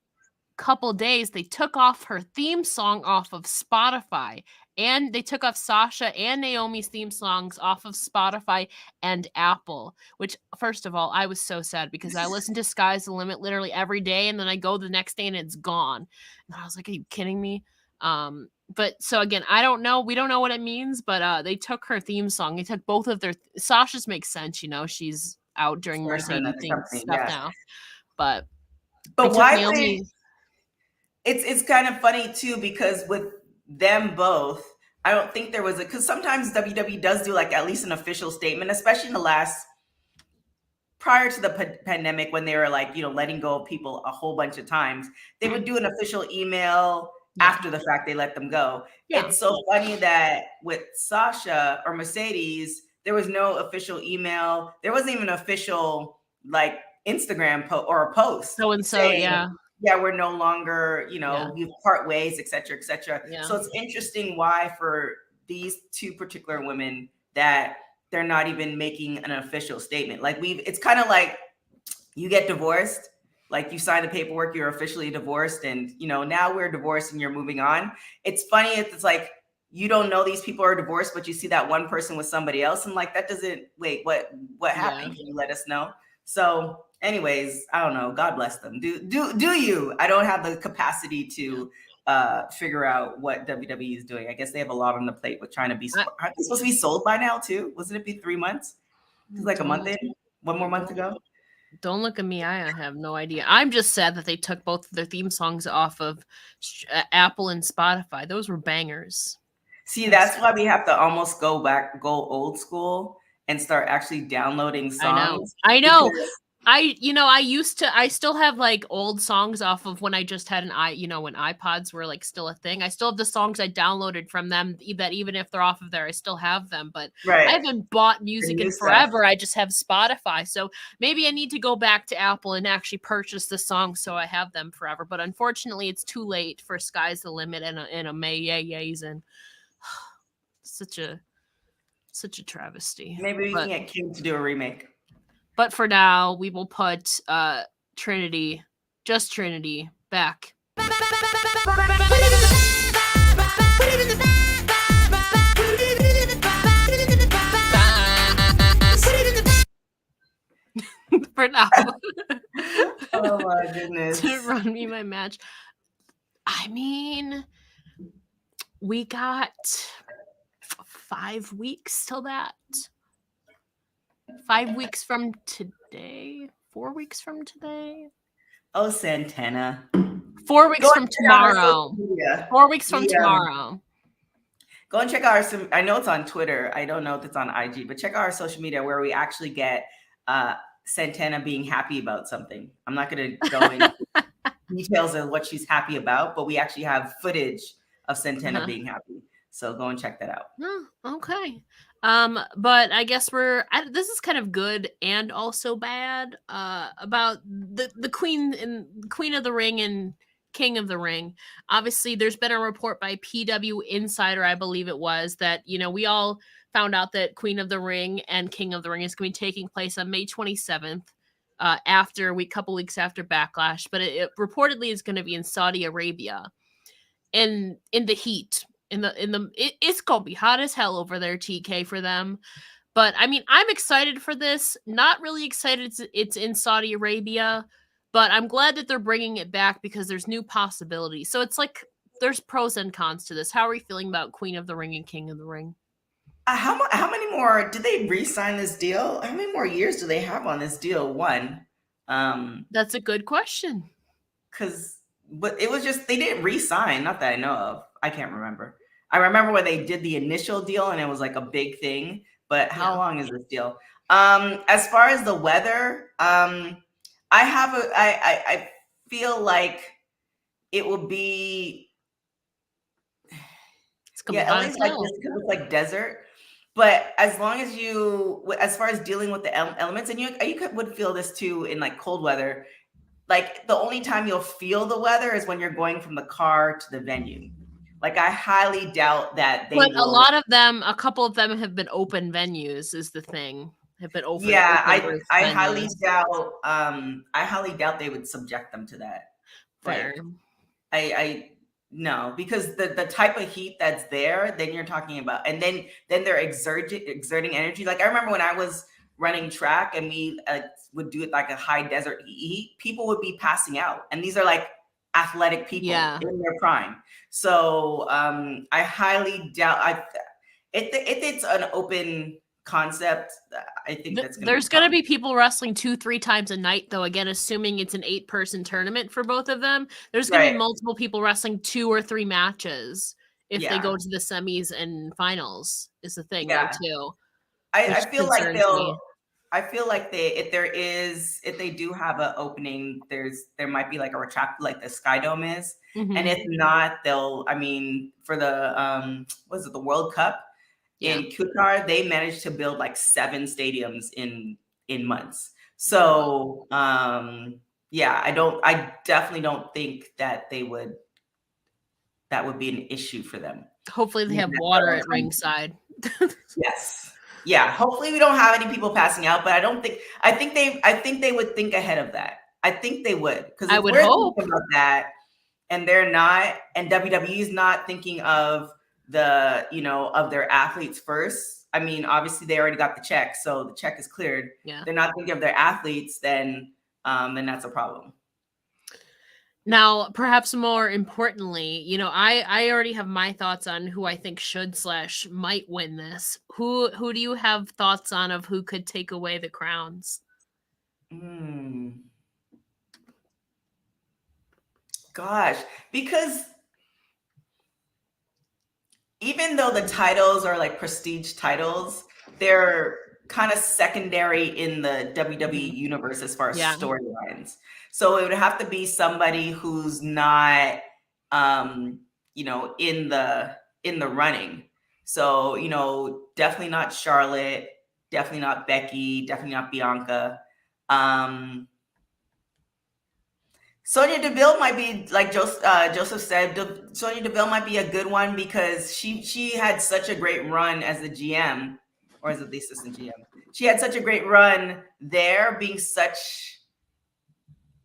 couple days, they took off her theme song off of Spotify. And they took off Sasha and Naomi's theme songs off of Spotify and Apple. Which, first of all, I was so sad because I listen to Sky's the Limit literally every day. And then I go the next day and it's gone. And I was like, are you kidding me? But so again, I don't know. We don't know what it means, but they took her theme song. They took both of their Sasha's makes sense, she's out during Mercedes stuff now. But why Naomi... it's kind of funny too, because with them both, I don't think there was because sometimes WWE does do like at least an official statement, especially in the last prior to the pandemic when they were like, letting go of people a whole bunch of times. They would do an official email after the fact they let them go. It's so funny that with Sasha or Mercedes, there was no official email. There wasn't even an official like Instagram or a post. So we're no longer, you part ways, et cetera, et cetera. Yeah. So it's interesting why for these two particular women that they're not even making an official statement. Like it's kind of like you get divorced. Like you sign the paperwork, you're officially divorced, and now we're divorced and you're moving on. It's funny. It's like you don't know these people are divorced, but you see that one person with somebody else, and like that doesn't wait. What happened? Can you let us know? So, anyways, I don't know. God bless them. Do you? I don't have the capacity to figure out what WWE is doing. I guess they have a lot on the plate with trying to be. Aren't they supposed to be sold by now too? Wasn't it be 3 months? It's like a month in. 1 more month to go. Don't look at me. I have no idea. I'm just sad that they took both of their theme songs off of Apple and Spotify. Those were bangers. See, that's why we have to almost go old school and start actually downloading songs. I know. I still have like old songs off of when I just had when iPods were like still a thing. I still have the songs I downloaded from them that even if they're off of there, I still have them. But I haven't bought music in forever. I just have Spotify. So maybe I need to go back to Apple and actually purchase the songs so I have them forever. But unfortunately, it's too late for Sky's the Limit and a May Yays and such a travesty. Maybe we can get King to do a remake. But for now, we will put Trinity back. For now. Oh my goodness. To run me my match. I mean, we got 5 weeks till that. 5 weeks from today. 4 weeks from today. Oh, Santana. 4 weeks from tomorrow. 4 weeks from tomorrow. Go and check out I know it's on Twitter. I don't know if it's on IG, but check out our social media where we actually get Santana being happy about something. I'm not going to go into details of what she's happy about, but we actually have footage of Santana being happy. So go and check that out. Oh, okay. But I guess this is kind of good and also bad about the Queen of the Ring and King of the Ring. Obviously, there's been a report by PW Insider, I believe it was, that we all found out that Queen of the Ring and King of the Ring is going to be taking place on May 27th, couple weeks after Backlash. But it reportedly is going to be in Saudi Arabia, in the heat. It's gonna be hot as hell over there, TK, for them. But I mean, I'm excited for this. Not really excited it's in Saudi Arabia, but I'm glad that they're bringing it back because there's new possibilities. So it's like there's pros and cons to this. How are you feeling about Queen of the Ring and King of the Ring? How many more did they re-sign this deal? How many more years do they have on this deal? One. That's a good question. But it was just they didn't re-sign. Not that I know of. I can't remember. I remember when they did the initial deal and it was like a big thing, but how long is this deal? As far as the weather, I feel like it will be, LA's like this because it's like desert, but as long as as far as dealing with the elements, and you would feel this too in like cold weather, like the only time you'll feel the weather is when you're going from the car to the venue. Like, I highly doubt that they will. A lot of them, a couple of them have been open venues is the thing. Have been open. Yeah, I highly doubt. I highly doubt they would subject them to that. Fair. I no, because the type of heat that's there, then you're talking about, and then they're exerting energy. Like I remember when I was running track and we would do it like a high desert heat, people would be passing out, and these are like athletic people in their prime. So I highly doubt if it's an open concept, I think there's going to be people wrestling 2-3 times a night, though, again assuming it's an 8-person tournament for both of them. There's going to be multiple people wrestling 2 or 3 matches if they go to the semis and finals is the thing though too. I feel like if they do have an opening, there might be like a retract like the Sky Dome is. Mm-hmm. And if not, for the the World Cup in Qatar, they managed to build like 7 stadiums in months. So I definitely don't think that would be an issue for them. Hopefully they have water at ringside. Yes. Yeah, hopefully we don't have any people passing out, but I think they would think ahead of that. I think they would, because I would hope about that, and they're not, and WWE is not thinking of of their athletes first. I mean, obviously they already got the check, so the check is cleared. Yeah. They're not thinking of their athletes, then that's a problem. Now, perhaps more importantly, you know, I already have my thoughts on who I think should / might win this. Who do you have thoughts on of who could take away the crowns? Gosh, because even though the titles are like prestige titles, they're kind of secondary in the WWE universe as far as storylines. So it would have to be somebody who's not, you know, in the running. So, you know, definitely not Charlotte, definitely not Becky, definitely not Bianca. Sonya Deville might be, like Joseph said, Sonya Deville might be a good one because she had such a great run as the GM, or as the assistant GM. She had such a great run there, being such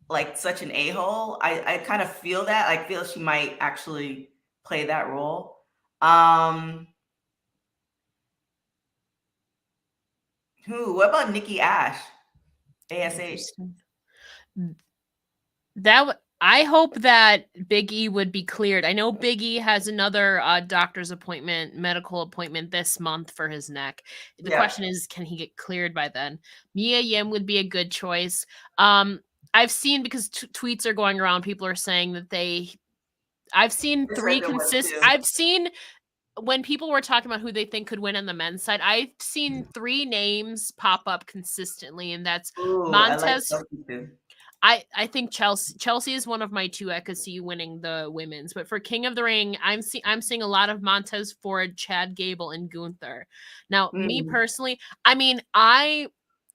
an a-hole. I kind of feel that. I feel she might actually play that role. What about Nikki Ash? ASH. I hope that Big E would be cleared. I know Big E has another doctor's appointment, medical appointment this month for his neck. The question is, can he get cleared by then? Mia Yim would be a good choice. I've seen, because tweets are going around, people are saying that I've seen when people were talking about who they think could win on the men's side, I've seen 3 names pop up consistently, and that's Montez. I think Chelsea is one of my 2. I could see winning the women's, but for King of the Ring, I'm seeing a lot of Montez Ford, Chad Gable, and Gunther. Now, me personally, I mean,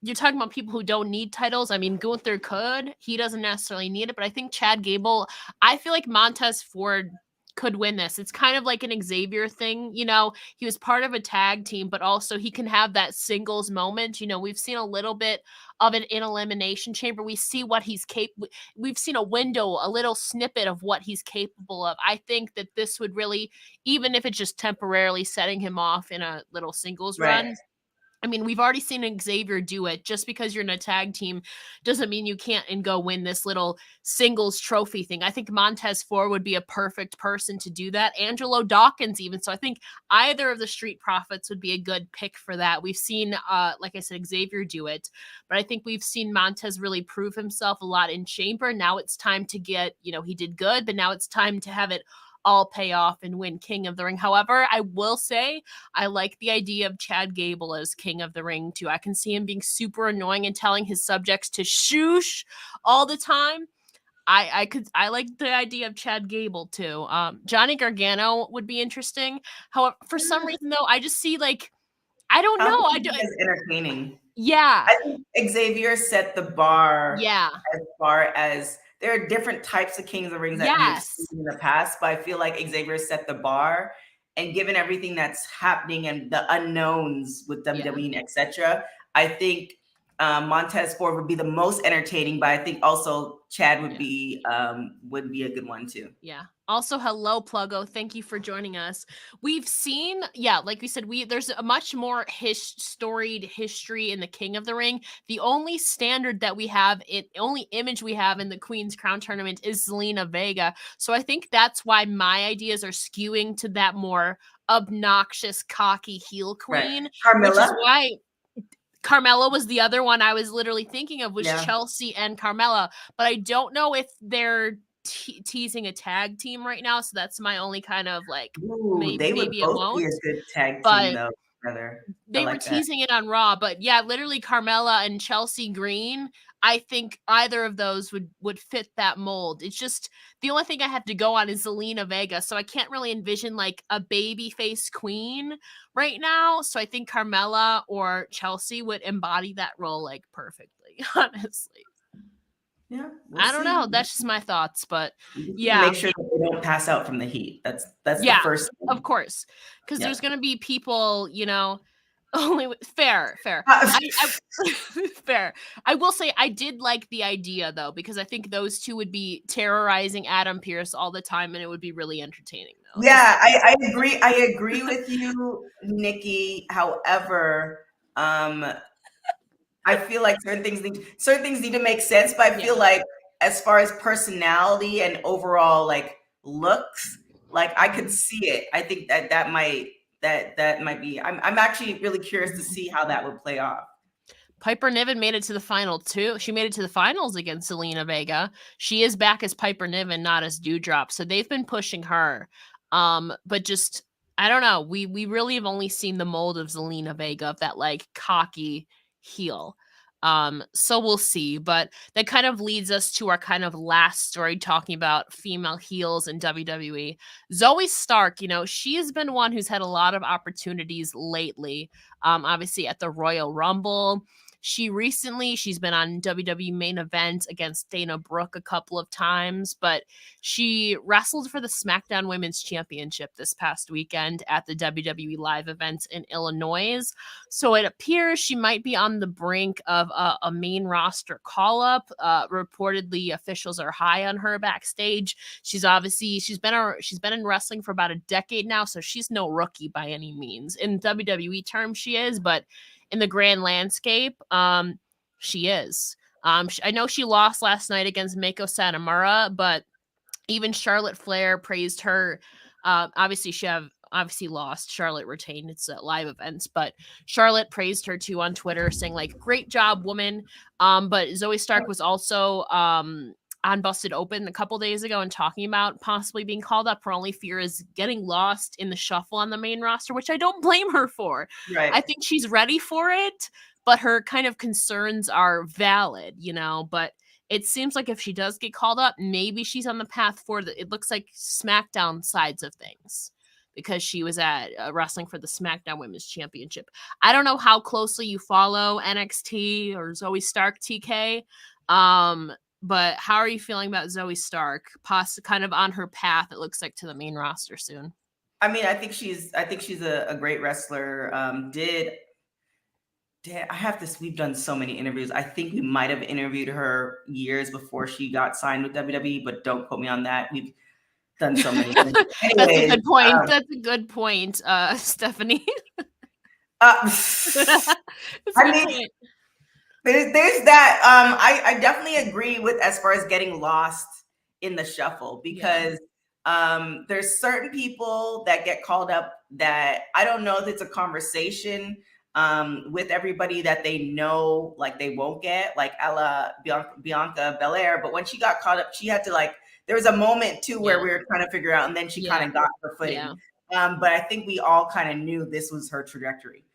you're talking about people who don't need titles. I mean, Gunther could. He doesn't necessarily need it, but I think Chad Gable, I feel like Montez Ford could win this. It's kind of like an Xavier thing, you know. He was part of a tag team, but also he can have that singles moment. You know, we've seen a little bit of it in Elimination Chamber. We see what he's capable. We've seen a window, a little snippet of what he's capable of. I think that this would really, even if it's just temporarily setting him off in a little singles run. I mean, we've already seen Xavier do it. Just because you're in a tag team doesn't mean you can't and go win this little singles trophy thing. I think Montez Ford would be a perfect person to do that. Angelo Dawkins even. So I think either of the Street Profits would be a good pick for that. We've seen, like I said, Xavier do it. But I think we've seen Montez really prove himself a lot in Chamber. Now it's time to get, you know, he did good, but now it's time to have it all pay off and win King of the Ring. However, I will say I like the idea of Chad Gable as King of the Ring too. I can see him being super annoying and telling his subjects to shoosh all the time. I like the idea of Chad Gable too. Johnny Gargano would be interesting. However, for some reason though, I just see like, I don't know. I do. It's entertaining. Yeah. I think Xavier set the bar. Yeah. As far as there are different types of Kings of the Rings that we've seen in the past, but I feel like Xavier set the bar, and given everything that's happening and the unknowns with WWE and etc., I think Montez Ford would be the most entertaining, but I think also Chad would be a good one too. Yeah. Also, hello, Pluggo. Thank you for joining us. We've seen, like we said, there's a much more storied history in the King of the Ring. The only standard that we have, only image we have in the Queen's Crown tournament is Zelina Vega. So I think that's why my ideas are skewing to that more obnoxious, cocky heel queen. Carmella. Which is why Carmella was the other one I was literally thinking of, was Chelsea and Carmella. But I don't know if they're teasing a tag team right now, so that's my only kind of like, maybe it won't be a good tag team though. They were teasing it on Raw, but yeah, literally Carmella and Chelsea Green, I think either of those would fit that mold. It's just the only thing I have to go on is Zelina Vega, so I can't really envision like a babyface queen right now. So I think Carmella or Chelsea would embody that role like perfectly, honestly. Yeah, I don't know. That's just my thoughts, but make sure that they don't pass out from the heat. That's the first thing. Of course, because there's gonna be people, you know, only fair. Fair. I will say I did like the idea though, because I think those two would be terrorizing Adam Pearce all the time, and it would be really entertaining though. Yeah, I agree. I agree with you, Nikki. However, I feel like certain things need to make sense, but I feel like as far as personality and overall like looks, like I could see it. I think that might be. I'm actually really curious to see how that would play off. Piper Niven made it to the final too. She made it to the finals against Zelina Vega. She is back as Piper Niven, not as Dewdrop. So they've been pushing her. But just I don't know. We really have only seen the mold of Zelina Vega, of that like cocky heel. So we'll see. But that kind of leads us to our kind of last story, talking about female heels in WWE. Zoe Stark, she has been one who's had a lot of opportunities lately. Obviously at the Royal Rumble. She's been on WWE Main Event against Dana Brooke a couple of times, but she wrestled for the SmackDown Women's Championship this past weekend at the WWE Live event in Illinois. So it appears she might be on the brink of a main roster call-up. Reportedly, officials are high on her backstage. She's been in wrestling for about a decade now, so she's no rookie by any means. In WWE terms, she is, but in the grand landscape, she is. I know she lost last night against Mako Satomura, but even Charlotte Flair praised her. Obviously, she obviously lost. Charlotte retained. It's live events, but Charlotte praised her too on Twitter, saying like, "Great job, woman." But Zoe Stark was also on Busted Open a couple days ago and talking about possibly being called up. Her only fear is getting lost in the shuffle on the main roster, which I don't blame her for. Right. I think she's ready for it, but her kind of concerns are valid, but it seems like if she does get called up, maybe she's on the path for it looks like SmackDown sides of things, because she was at wrestling for the SmackDown Women's Championship. I don't know how closely you follow NXT or Zoe Stark, TK. But how are you feeling about Zoe Stark, kind of on her path, it looks like, to the main roster soon? I mean, I think she's a great wrestler. I have this. We've done so many interviews. I think we might have interviewed her years before she got signed with WWE, but don't quote me on that. We've done so many. Anyways, that's a good point. That's a good point, Stephanie. I mean, there's that. I definitely agree with as far as getting lost in the shuffle, because there's certain people that get called up that I don't know if it's a conversation with everybody that they know, like they won't get, like Bianca Belair. But when she got caught up, she had to there was a moment too where we were trying to figure out, and then she kind of got her footing. Yeah. But I think we all kind of knew this was her trajectory.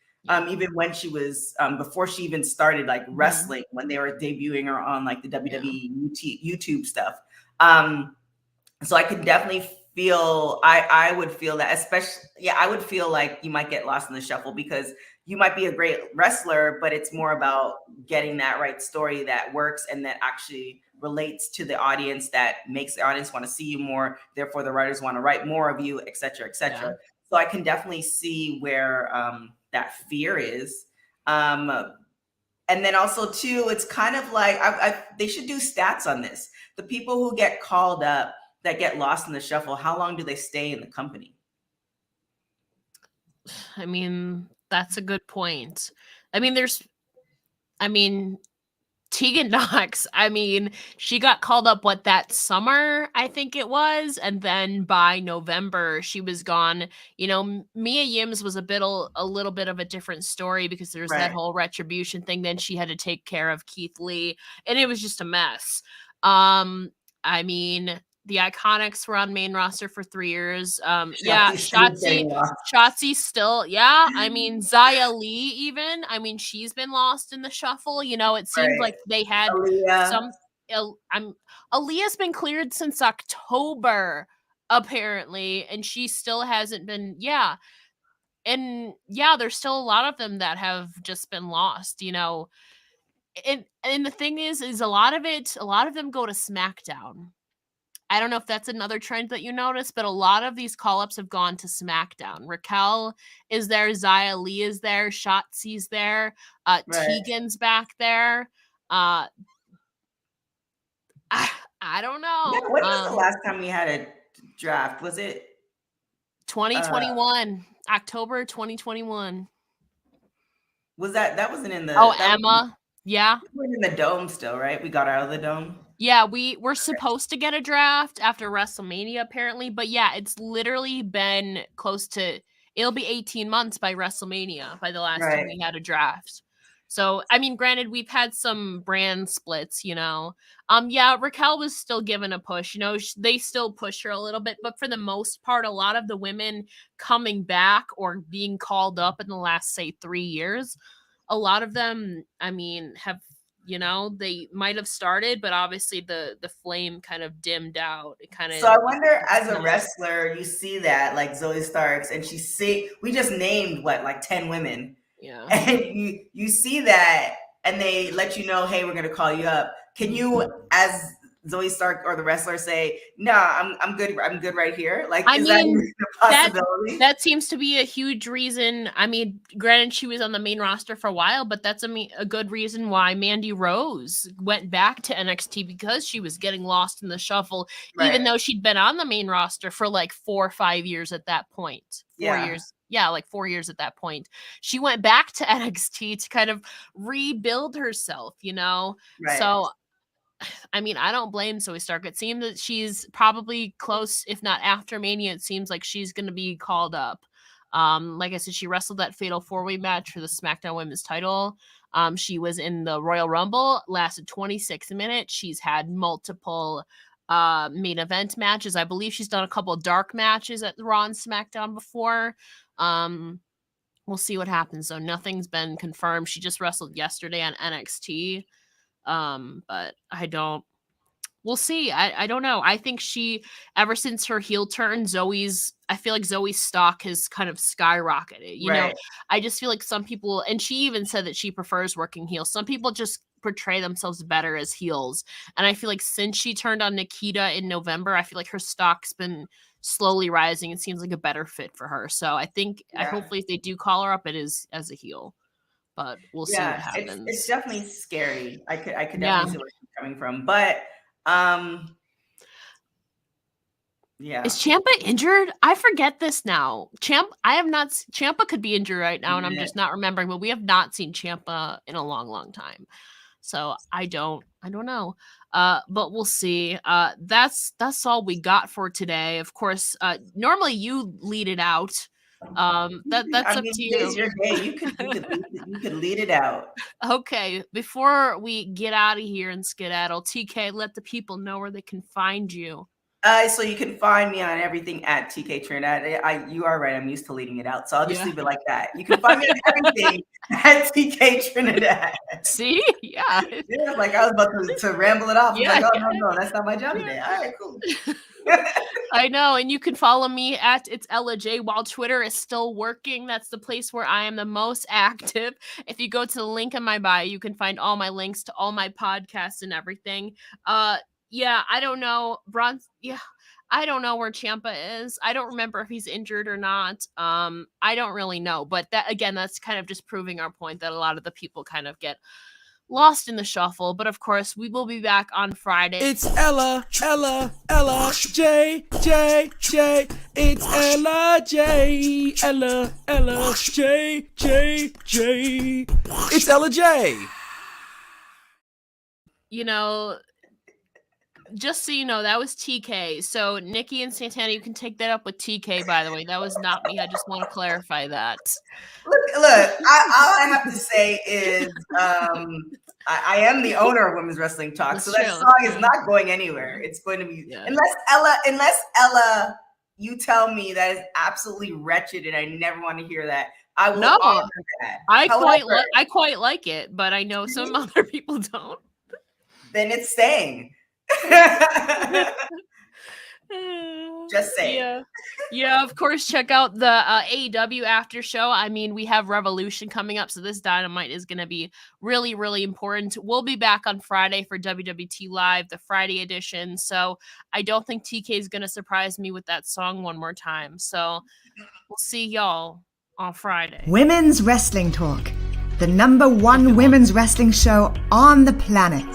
Even when she was before she even started wrestling, when they were debuting her on the WWE YouTube stuff. So I could definitely feel I would feel that, especially I would feel like you might get lost in the shuffle, because you might be a great wrestler, but it's more about getting that right story that works and that actually relates to the audience, that makes the audience want to see you more. Therefore, the writers want to write more of you, et cetera, et cetera. Yeah. So I can definitely see where that fear is. And then also too, it's kind of like they should do stats on this. The people who get called up that get lost in the shuffle, how long do they stay in the company? I mean, that's a good point. Tegan Knox, she got called up that summer, I think it was, and then by November she was gone. Mia Yim's was a little bit of a different story, because there's that whole retribution thing. Then she had to take care of Keith Lee, and it was just a mess. The Iconics were on main roster for 3 years. Shotzi still, Zaya Lee even. She's been lost in the shuffle. It seemed like they had Aaliyah's been cleared since October, apparently, and she still hasn't been, And there's still a lot of them that have just been lost, And the thing is a lot of them go to SmackDown. I don't know if that's another trend that you notice, but a lot of these call-ups have gone to SmackDown. Raquel is there, Zaya Lee is there, Shotzi's there, Tegan's back there. I don't know. Yeah, when was the last time we had a draft? Was it 2021? October 2021. Was that wasn't in the Emma? Yeah. We were in the dome still, right? We got out of the dome. Yeah, we're supposed to get a draft after WrestleMania apparently, but yeah, it's literally been close to it'll be 18 months by WrestleMania by the last time Right. we had a draft. So, I mean, granted, we've had some brand splits, Yeah, Raquel was still given a push. They still push her a little bit, but for the most part, a lot of the women coming back or being called up in the last, say, 3 years, a lot of them, I mean, have they might have started, but obviously the flame kind of dimmed out. It kind of. So I wonder, as a wrestler, you see that like Zoe Starks, and we just named like 10 women, and you see that, and they let you know, hey, we're gonna call you up. Can you, as Zoe Stark or the wrestler, say, no, I'm good. I'm good right here. Like, is that a possibility? That seems to be a huge reason. I mean, granted, she was on the main roster for a while, but that's a good reason why Mandy Rose went back to NXT, because she was getting lost in the shuffle, even though she'd been on the main roster for like 4 or 5 years at that point. 4 years. Yeah, like 4 years at that point. She went back to NXT to kind of rebuild herself, Right. So, I mean, I don't blame Zoe Stark. It seems that she's probably close, if not after Mania. It seems like she's going to be called up. Like I said, she wrestled that fatal 4-way match for the SmackDown Women's title. She was in the Royal Rumble, lasted 26 minutes. She's had multiple main event matches. I believe she's done a couple of dark matches at Raw and SmackDown before. We'll see what happens. So nothing's been confirmed. She just wrestled yesterday on NXT. But we'll see. I don't know. I think ever since her heel turn, I feel like Zoe's stock has kind of skyrocketed. You know, I just feel like some people, and she even said that she prefers working heels. Some people just portray themselves better as heels. And I feel like since she turned on Nikita in November, I feel like her stock's been slowly rising. It seems like a better fit for her. So I think, hopefully if they do call her up, it is as a heel. But we'll see what happens. It's definitely scary. I could definitely see where she's coming from. But Is Ciampa injured? I forget this now. Ciampa could be injured right now, and I'm just not remembering, but we have not seen Ciampa in a long, long time. So I don't know. But we'll see. That's all we got for today. Of course, normally you lead it out. That's up to you. It's your day. You could lead it out. Okay, before we get out of here and skedaddle, TK, let the people know where they can find you. So you can find me on everything at TK Trinidad. You are right. I'm used to leading it out, so I'll just leave it like that. You can find me on everything at TK Trinidad. See? Yeah. Yeah, like I was about to ramble it off. Yeah, like, oh no, that's not my job today. All right, cool. I know, and you can follow me at It's Ella J while Twitter is still working. That's the place where I am the most active. If you go to the link in my bio, you can find all my links to all my podcasts and everything. Yeah, I don't know. I don't know where Ciampa is. I don't remember if he's injured or not. I don't really know. But that's kind of just proving our point that a lot of the people kind of get lost in the shuffle. But of course, we will be back on Friday. It's Ella, J. It's Ella, J. Ella, J. It's Ella J. Just so you know, that was TK. So Nikki and Santana, you can take that up with TK, by the way. That was not me. I just want to clarify that. Look, all I have to say is I am the owner of Women's Wrestling Talk. That's so that song is not going anywhere. It's going to be unless Ella, you tell me that is absolutely wretched and I never want to hear that. I will honor that. I quite like it, but I know some other people don't. Then it's staying. Just saying. Yeah, of course, check out the AEW after show. I mean, we have Revolution coming up, so this Dynamite is going to be really, really important. We'll be back on Friday for WWT Live, the Friday edition, so I don't think TK is going to surprise me with that song one more time. So we'll see y'all on Friday. Women's Wrestling Talk, the #1 women's wrestling show on the planet.